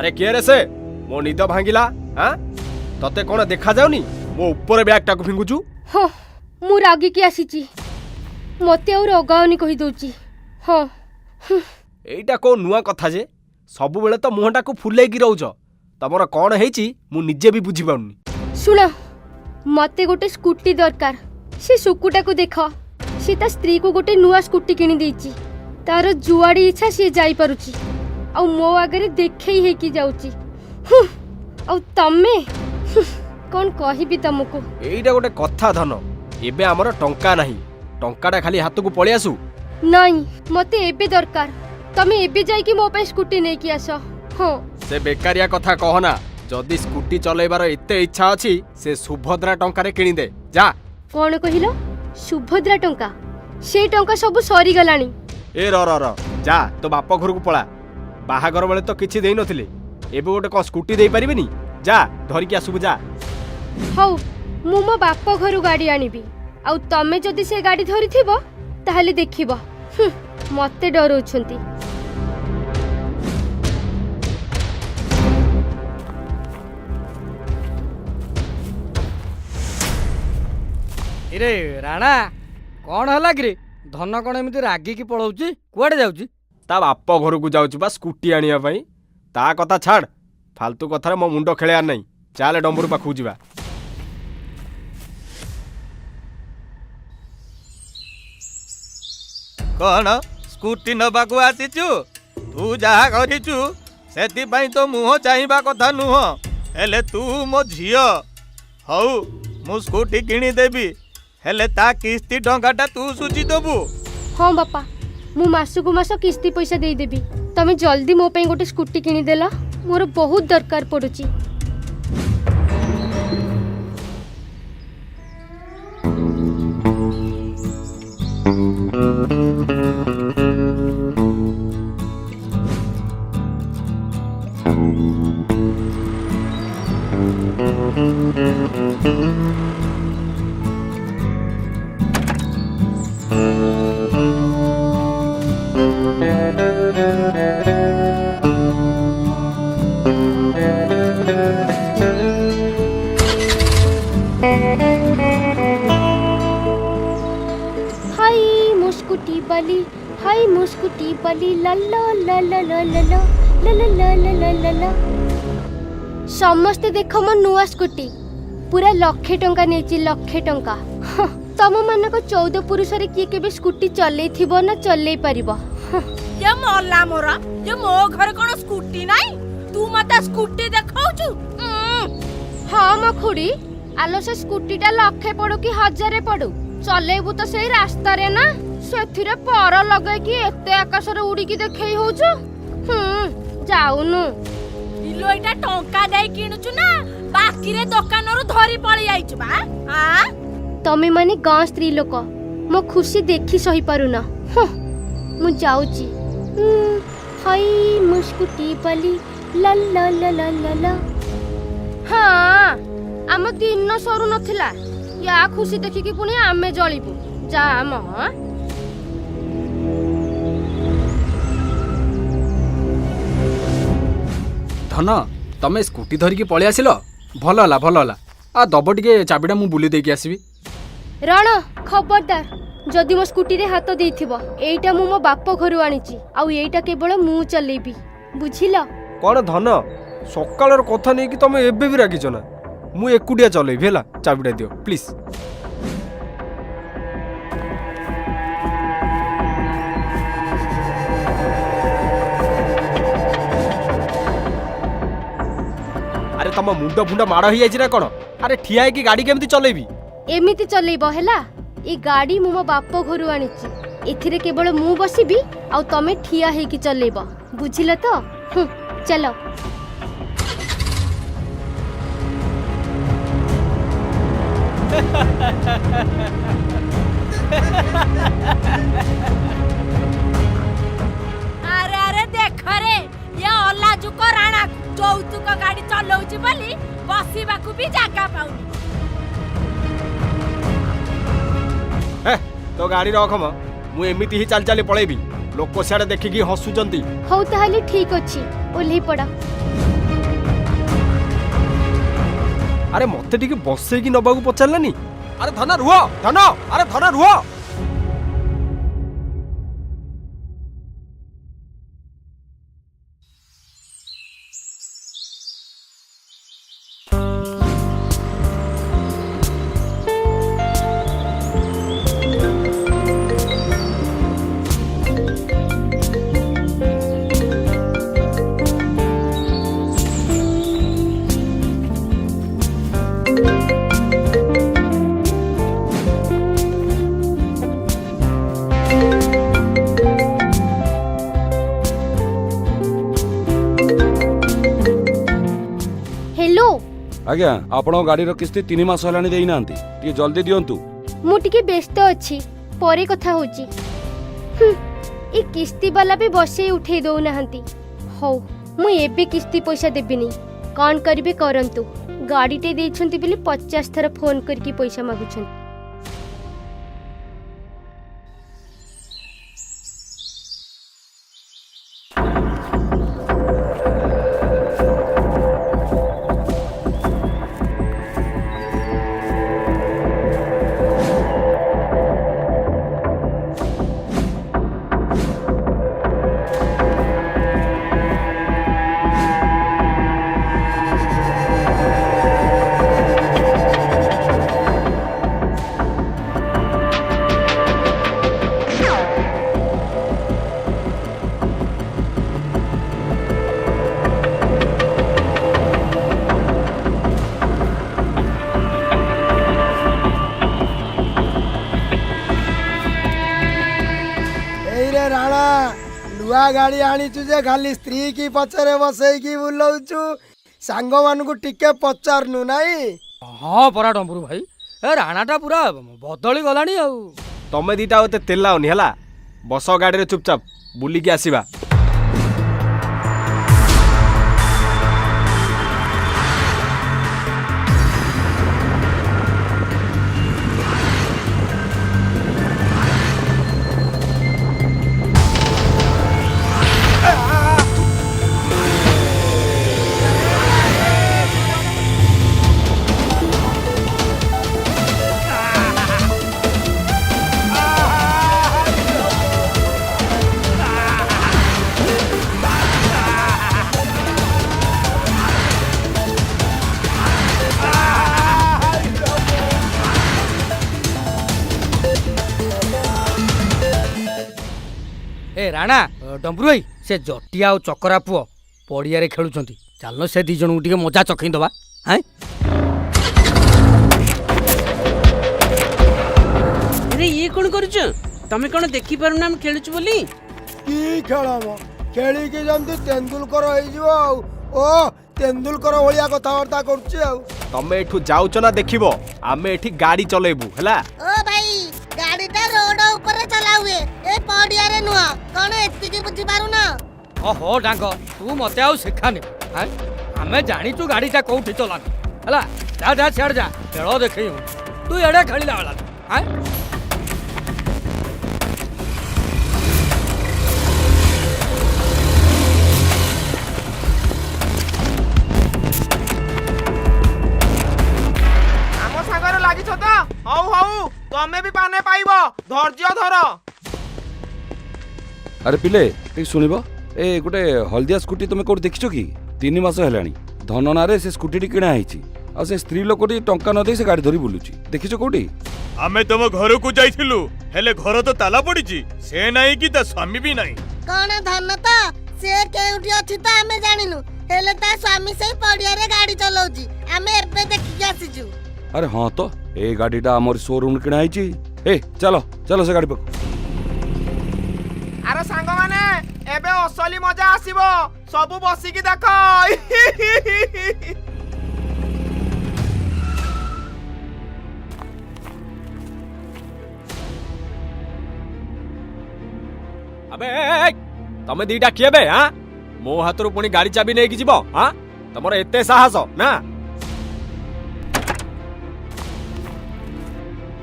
अरे किए रे से मो निद भांगिला हां तते कोन देखा जाउनी मो ऊपर बैग टाको फिंगुचू। हाँ मु रागी की आसीची मते और अगावनी कहि दोची। हाँ एइटा को नुआ कथा जे सब बेले तो मुहटा को फुलै की रहउछ तमरा कोन हेची मु निजे भी बुझी पाउनी। सुन मते गोटे स्कूटी दरकार से सुकुटा को देख से ता स्त्री को गोटे नुआ स्कूटी किनी देची तार जुआड़ी इच्छा से जाई पारुची आ मो आगे देखई हे की जाउची। आ तमे कौन कहिबी तुमको एइटा गोटे कथा धन एबे हमर टंका नाही टंकाटा खाली हाथ को पळे आसु नहीं मते एबे दरकार तमे एबे जाई कि मो पे स्कूटी नै की आसो। हां से बेकारिया कथा कहना जदि स्कूटी चलैबार एते इच्छा अछि से सुभद्रा टंका रे किनी दे जा। कौन कहिलो सुभद्रा टंका से टंका सब सरी गलानी। ए र जा तो बाप घर को पळा बाहागर बेले तो किछि देई नथिले एबे गोटे को स्कूटी देई परिबेनी जा धरि के आसु जा। हौ मु मो बाप घर गाड़ी आनिबी आ तमे जदि से गाड़ी धरि थिबो ताहले देखिबो मते डरौछंती। इरे राणा कौन हला कि धन कौन एमती रागिकी पलाउची कुआडे जाउची? ता बाप घर को जाउची बा स्कूटी आनिया पई ता कथा छाड़ फालतू कथा मो मुंडो खेले नहीं चाले डंबरू पाखु जीवा। कौन स्कूटी नबाकू आसीचु तू जहा करिचु सेति पई तो मुह चाहिबा कथा नुह हेले तू मो झियो हौ मु स्कूटी किनी देबी हेले ता किस्ती टंकाटा तू सुची दबु। हाँ बापा मु मासकु मास किस्ती पैसा दे देबी तमे जल्दी मो पे गोटे स्कूटी किनी देला मोर बहुत दरकार पड़ुची। हाय मुस्कुटी बाली हाय मुस्कुटी बाली ला ला ला ला ला ला ला ला ला ला ला ला ला। समस्ते देख मो नुआ स्कूटी पूरा लक्षे टंका नेची लक्षे टंका। तम मानक 14 पुरुष रे किए केबे स्कूटी चलै थिबो ना चलै परिबो। ये मोला मोरा ये मो घर कोन स्कूटी नाइ तू मता स्कूटी देखाउछु। हाँ म खुड़ी आलो से स्कूटी टा लक्षे पड़ो कि 1000 पड़ो चलेबू तो सही रास्ता रे ना सेथिरे पर लगे कि एते आकाश रे उड़ी की देखै होछु। जाउनु इलो एटा टंका देई किनुछु ना बाकी रे दुकान रो धरी पळी आइछु बा। आ तमे माने गाँ स्त्री लोक मो खुशी देखी सही पारु ना मु जाउची। हाय मुस्कुटी बाली ला ला ला ला ला ला। हाँ आम दिन सरू नथिला या खुशी देखिकी पुणी आमे जळिबू जा म। धन तमे स्कूटी धरिकी पळि आसिल भल होला आ दब टिके चाबिटा मु बुली देकी आसीबी। रण खबरदार जदि मो स्कूटी रे हाथ देइथिबो एइटा मु मो बाप घरु आनिची आ एइटा केवल मु चलेबी बुझिला। कौन धन सकाळर कथा नहीं कि तमे एबे भी रागिछ ना मु एकुडिया चलेबी हैला चाबिटा दियो प्लीज। अरे तम मुंड फुंड माड़ हो जाइछि ना कोन अरे ठिया है कि गाड़ी केमती चलेबी एमिति चलेबो हैला ए गाड़ी मु मो बाप घरु आनिची एथिरे केवल मु बसिबी आ तमे ठिया हे कि चलेबो बुझिला तो। चलो अरे अरे देख रे ये अलाजुक राणा चौतुक गाड़ी चलाउची बोली बसिबाकू भी जागा पाउनी। तो गाड़ी रखम मु एमिति ही चल चली पळेबी लोक सियाडे देखिकी हसुचंती। हौ ताहले ठीक अछि ओल्ही पड़ा। ମତେ ଟିକେ ବସେଇକି ନବାକୁ ପଚାରିଲାନି। ଆରେ ଧନ ରୁହ, ଧନ, ଆରେ ଧନ ରୁହ। हेलो आज्ञा आपण गाड़ी किस्ती 3 मास हेलानी देई नांती टी जल्दी दियंतु। मु टिके व्यस्त अच्छी परे कथा होची। ए किस्ती वाला भी बसे उठे दो नहंती। हौ मु एबे किस्ती पैसा देबिनी। कौन करिवे करंतु। गाड़ी टे देछंती बिली 50 थर फोन करके पैसा मागुछन। राणा नुआ गाड़ी आनीचु जे खाली स्त्री की पछरे बसैकी बुलाउछु सांग मानकु टिके पचारनु नाही। हाँ परा डम्बरू भाई ए राणाटा पूरा बदली गलानी आउ। तमे दीटा ओते तेलाओनी हला। बस गाड़ी रे चुपचाप बुलिकी आसीबा। ए राणा डम्बरू भाई से जटिया और चकरा पुओ पड़िया रे खेलुछंती। चलनो से दी जणु टिके मजा चखई दबा। हैं अरे ये कौन करुछ तमे कौन देखि पारु ना हम खेलुछ बोली की खेलम खेली की जंती तेंदुलकर होई जिवो ओ तेंदुलकर भलिया कथावार्ता करछि आ। तमे एठू जाउछ ना देखिबो आमे एठी गाड़ी चलेबू हला। ओ भाई गाड़ीटा रोड ऊपर चला हुए ए पडिया रे नुआ कोन एतिकी बुझी पारु ना। ओहो डांग तू मते आउ सिखाने। हैं हमें जानिचु गाड़ीटा कोठी चलानी हला। जा जा छाड़ जा खेल देखई तू एडे खेलिला वाला। हैं हौ हौ तमे भी पाने पाइबो धैर्य धर। अरे पिले ठीक सुनिबो ए गोटे हल्दिया स्कूटी तुमे कोड देखिछो कि 3 मास हेलानी धन नारे से स्कूटी टी किणा आइछि आ से स्त्री लोकटी टंका न दे से गाड़ी धरी बुलुची देखिछो कोठी। आमे तुम घर को जाइथिलु हेले घर तो ताला पड़ीची से नाही कि ता स्वामी भी नाही। कोन धन त से केउठी अछि त हमें जानिनु हेले ता स्वामी से पडिया रे गाड़ी चलाउची हमें एबे देखि आसीजु। अरे हाँ तो ए गाड़ीटा हमर शोरूम किणा आइछि। ए चलो चलो से गाड़ी पक। अरे सांग माने एबे असली मजा आसीबो सबु बसिकी देख। अबे तमे दीटा किए बे हां मो हातरो पुनी गाड़ी चाबी नै कि जीवो हां तमर एते साहस ना।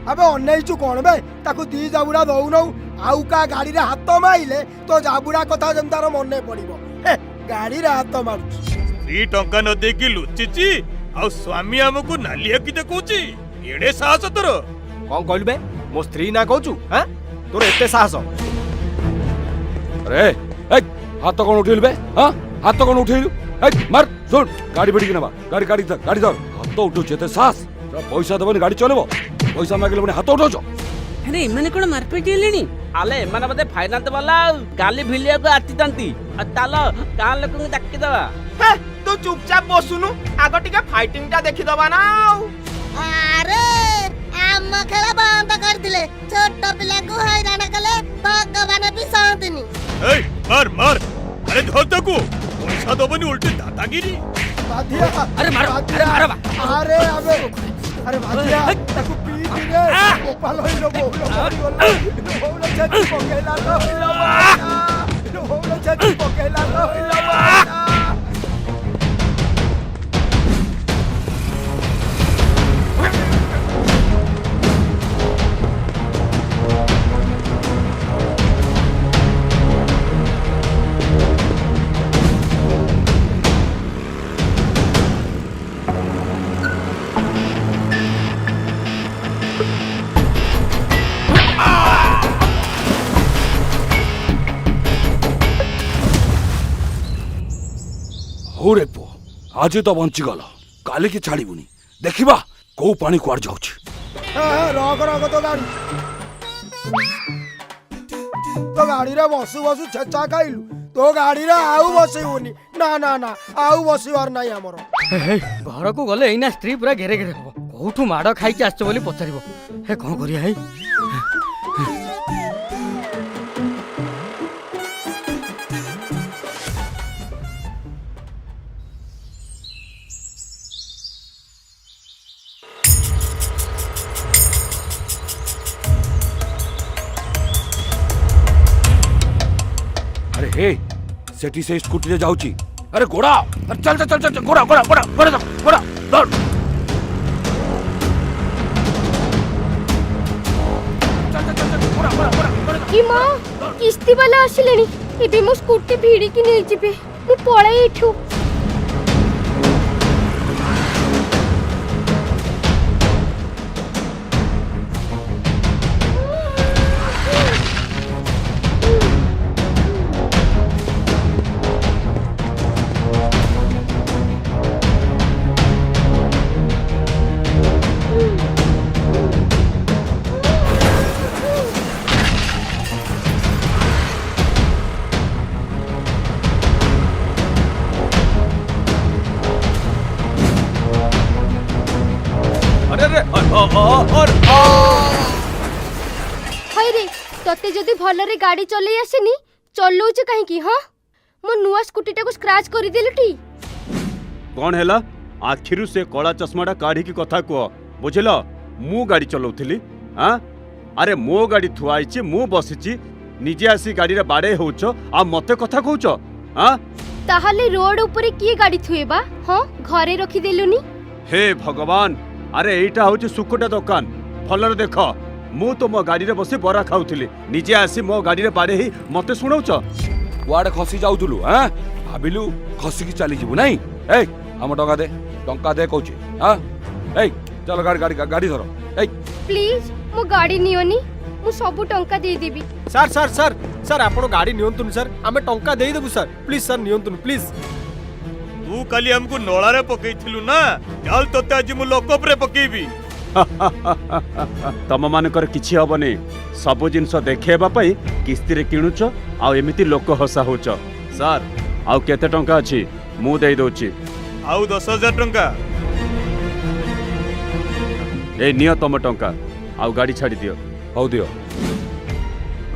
अबे अनैचु कोन बे ताकू दी जाबुड़ा दउ नउ आउ का गाड़ी रे हाथ माइले तो जाबुड़ा कथा जमतार मने पड़िबो। ए गाड़ी रे हाथ मारु 3 टंका न देकी लुचिची ଆଉ ସ୍ୱାମୀ ଆମକୁ ନାଲିଆ କି ଦେଖୁଛି ଏଡେ ସାହସ ତୋର। କଣ କହିଲୁ ବେ? ମୋ ସ୍ତ୍ରୀ ନା କହୁଛୁ? ହାଁ, ତୋର ଏତେ ସାହସ? अरे हाथ कौन उठेलु बे? हाँ हाथ कौन उठेलु? मार सुन गाड़ी बेड़ी नबा गाड़ी गाड़ी धर गाड़ी धर हाथ उठो चेते सास पैसा दबनी गाड़ी चलेबो पैसा मागले पुणी हाथ उठौछ। अरे एमाने कोन मारपीट हेलेनी आले एमाने बदे फाइनान्स वाला गाली भिलिया को आतितंती तालो गां लोक को डाकी दवा। तू चुपचाप बसुनु आग टिके फाइटिंग टा देखि दबा ना। अरे आम खेल बंद कर दिले छोट पिला को हैरान कले भगवान भी शांतिनी। ए मार मार अरे धर तको पैसा दबनी उल्टी दादागिरी। बाधिया अरे मारो अरे मारो बा अरे अबे अरे बाधिया ताकू पी रे गोपाल होइलो बोलो बोलो छाती पकेला लो बोलो छाती पकेला लो। होरे पो आज तो बंची गल काली की छाड़बुनी देखिबा को पानी कुआड़ जाउछि। रख रख तो गाड़ी रे बसु बसु छेचा खाइलु तो गाड़ी रे आउ बसैबुनी ना ना ना आउ बसिबार नाही हमर। घर को गले एइना स्त्री पूरा घेरे घेरे हबो कोठू माड़ खाई के आछो बोली पचारिबो हे कोन करिया हे। अरे हे सेठी से स्कूटी रे जाउछि। अरे घोड़ा अरे चल चल चल चल घोड़ा घोड़ा घोड़ा घोड़ा घोड़ा दौड़। चल चल चल घोड़ा घोड़ा घोड़ा कि मां किस्ती वाला आसिलेनी एबे मो स्कूटी भिड़ी कि नै जिबे मु पळाई एठू। हाय रे तते जदी भलरे गाड़ी चलै आसेनी चलौछ काहे की? हां मो नुआ स्कूटी टाको स्क्रैच करि देलुटी। कौन हैला आखिरु से कला चश्माटा काढ़ी की कथा कुह बुझिल मु गाड़ी चलाउथिली। हां अरे मो गाड़ी थुआइछि मु बसिछि निजे आसी गाड़ी रे बाडे होउछ आ मते कथा कहउछ। हां ताहाले रोड ऊपर किए गाड़ी थुएबा? हां घरे रखि देलुनी। हे भगवान अरे एइटा होउछ सुकुटा दुकान फलर देख मु तो मो गाड़ी रे बसी बरा खाउथिली निजे आसी मो गाड़ी रे बाडे ही मते सुनाउछ। कुआड़े खसी जाउथुलु? हां भाबिलु खसी की चली जिबु नहीं। ए हम टका दे कहउछि। हां ए चल गाड़ी गाड़ी गाड़ी धर। ए प्लीज मो गाड़ी नियोनी मु सब टंका दे देबी। सर सर सर सर आपण गाड़ी नियंतुन सर आमे टंका देई देबु सर प्लीज सर नियंतुन प्लीज। तू काली हमको नोला रे पकेइथिलु ना चल तोते आज मु लोकप रे पकेइबी। तम मानकर किछि हबनी सब जिंस देखेबा पई किस्ती रे किणुछ आ एमिति लोक हसा होछ। सर आउ केते टंका अछि मु देई दोछि। आउ 10,000 टंका। ए नियो तम टंका आउ गाड़ी छाड़ी दियो। हौ दियो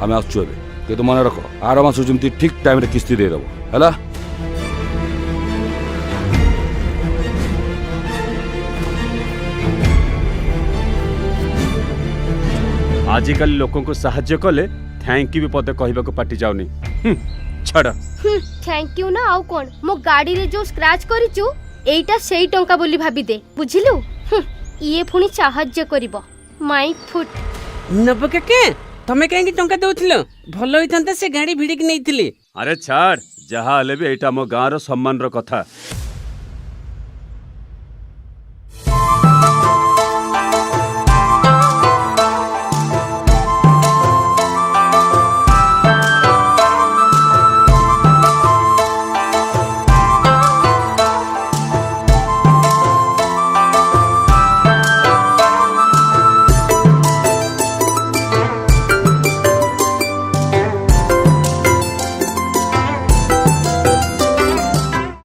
आमे आसछु एबे के तो मन रख आर मास जेमति ठीक टाइम रे किस्ती दे देबो हैला। आजिकल लोकों को साहाଯ୍य कले थैंक यू भी पदे कहबा को पाटी जाउनी। छाड़ थैंक यू ना आउ कोन मो गाड़ी रे जो स्क्रैच करिचु एइटा सेई टंका बोली भाबी दे बुझिलु। ये पुनी साहाଯ୍य करिवो माय फुट नब के तमे काहे टंका देउथिलो भलो होइतंता से गाड़ी भिड़ी कि नैथिली। अरे छाड़ जहा हले भी एटा मो गाँव रो सम्मान रो कथा।